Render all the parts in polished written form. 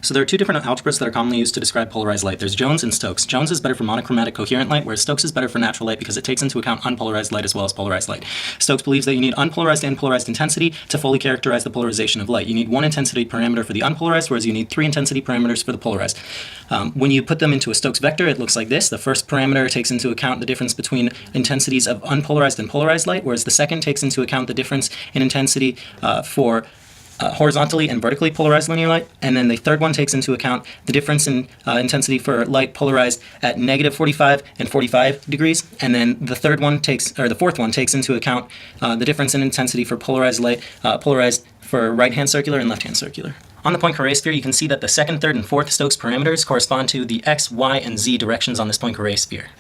So there are two different algebras that are commonly used to describe polarized light. There's Jones and Stokes. Jones is better for monochromatic coherent light, whereas Stokes is better for natural light because it takes into account unpolarized light as well as polarized light. Stokes believes that you need unpolarized and polarized intensity to fully characterize the polarization of light. You need one intensity parameter for the unpolarized, whereas you need three intensity parameters for the polarized. When you put them into a Stokes vector, it looks like this. The first parameter takes into account the difference between intensities of unpolarized and polarized light, whereas the second takes into account the difference in intensity for horizontally and vertically polarized linear light, and then the third one takes into account the difference in intensity for light polarized at -45 and 45 degrees, and then the fourth one takes into account the difference in intensity for polarized light polarized for right-hand circular and left-hand circular. On the Poincare sphere, you can see that the second, third, and fourth Stokes parameters correspond to the x, y, and z directions on this Poincare sphere.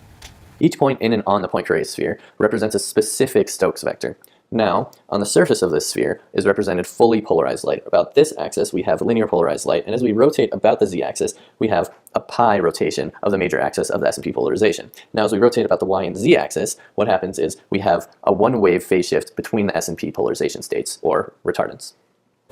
Each point in and on the Poincare sphere represents a specific Stokes vector. Now, on the surface of this sphere is represented fully polarized light. About this axis, we have linear polarized light, and as we rotate about the z-axis, we have a pi rotation of the major axis of the S&P polarization. Now, as we rotate about the y and z-axis, what happens is we have a one-wave phase shift between the S&P polarization states, or retardants.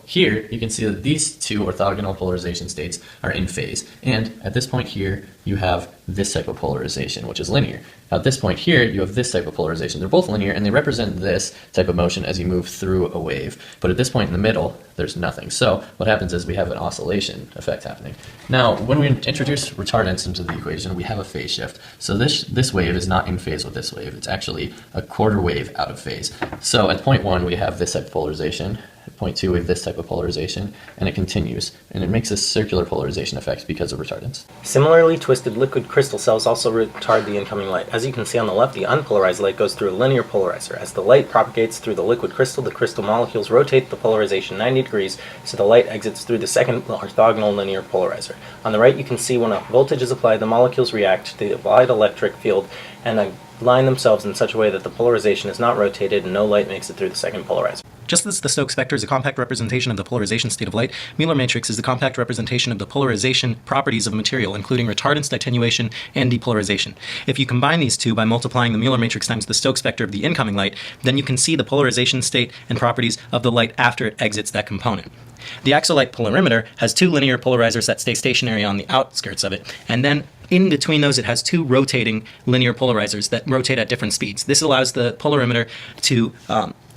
Here, you can see that these two orthogonal polarization states are in phase, and at this point here, you have this type of polarization, which is linear. Now, at this point here, you have this type of polarization. They're both linear, and they represent this type of motion as you move through a wave. But at this point in the middle, there's nothing. So what happens is we have an oscillation effect happening. Now, when we introduce retardance into the equation, we have a phase shift. So this wave is not in phase with this wave. It's actually a quarter wave out of phase. So at point 1, we have this type of polarization. At point 2, we have this type of polarization, and it continues. And it makes a circular polarization effect because of retardance. Similarly, twisted liquid crystal cells also retard the incoming light. As you can see on the left, the unpolarized light goes through a linear polarizer. As the light propagates through the liquid crystal, the crystal molecules rotate the polarization 90 degrees, so the light exits through the second orthogonal linear polarizer. On the right, you can see when a voltage is applied, the molecules react to the applied electric field and align themselves in such a way that the polarization is not rotated and no light makes it through the second polarizer. Just as the Stokes vector is a compact representation of the polarization state of light, Mueller matrix is the compact representation of the polarization properties of a material, including retardance, attenuation, and depolarization. If you combine these two by multiplying the Mueller matrix times the Stokes vector of the incoming light, then you can see the polarization state and properties of the light after it exits that component. The axolight polarimeter has two linear polarizers that stay stationary on the outskirts of it, and then in between those it has two rotating linear polarizers that rotate at different speeds. This allows the polarimeter to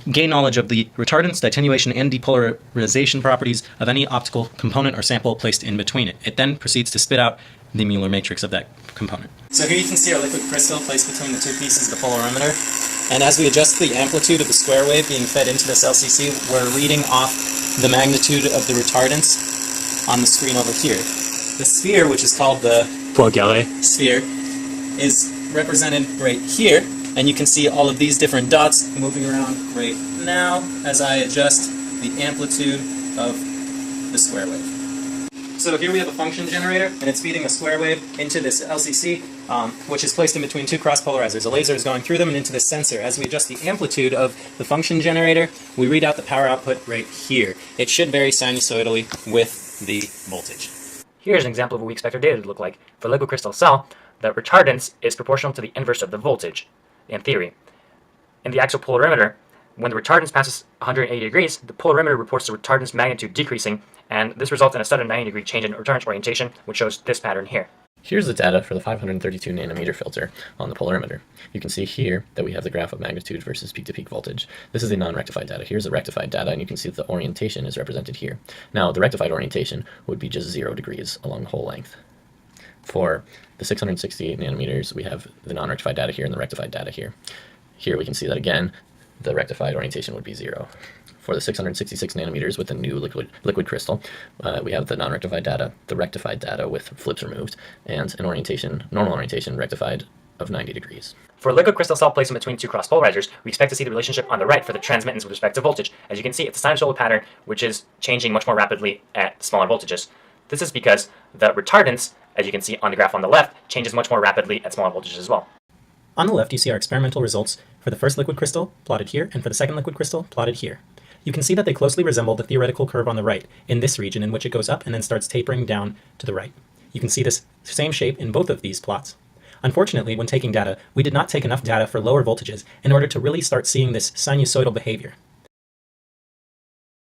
gain knowledge of the retardance, attenuation, and depolarization properties of any optical component or sample placed in between it. It then proceeds to spit out the Mueller matrix of that component. So here you can see our liquid crystal placed between the two pieces of the polarimeter. And as we adjust the amplitude of the square wave being fed into this LCC, we're reading off the magnitude of the retardance on the screen over here. The sphere, which is called the Poincare sphere, is represented right here. And you can see all of these different dots moving around right now as I adjust the amplitude of the square wave. So here we have a function generator, and it's feeding a square wave into this LCC, which is placed in between two cross polarizers. A laser is going through them and into this sensor. As we adjust the amplitude of the function generator, we read out the power output right here. It should vary sinusoidally with the voltage. Here's an example of what we expect our data to look like. For a liquid crystal cell, the retardance is proportional to the inverse of the voltage. In theory. In the axial polarimeter, when the retardance passes 180 degrees, the polarimeter reports the retardance magnitude decreasing, and this results in a sudden 90-degree change in retardance orientation, which shows this pattern here. Here's the data for the 532 nanometer filter on the polarimeter. You can see here that we have the graph of magnitude versus peak-to-peak voltage. This is the non-rectified data. Here's the rectified data, and you can see that the orientation is represented here. Now, the rectified orientation would be just 0 degrees along the whole length. For the 668 nanometers, we have the non-rectified data here and the rectified data here. Here we can see that again, the rectified orientation would be 0. For the 666 nanometers with the new liquid crystal, we have the non-rectified data, the rectified data with flips removed, and an orientation, normal orientation rectified of 90 degrees. For a liquid crystal cell placed in between two cross polarizers, we expect to see the relationship on the right for the transmittance with respect to voltage. As you can see, it's a sinusoidal pattern which is changing much more rapidly at smaller voltages. This is because the retardance, as you can see on the graph on the left, changes much more rapidly at smaller voltages as well. On the left, you see our experimental results for the first liquid crystal, plotted here, and for the second liquid crystal, plotted here. You can see that they closely resemble the theoretical curve on the right, in this region in which it goes up and then starts tapering down to the right. You can see this same shape in both of these plots. Unfortunately, when taking data, we did not take enough data for lower voltages in order to really start seeing this sinusoidal behavior.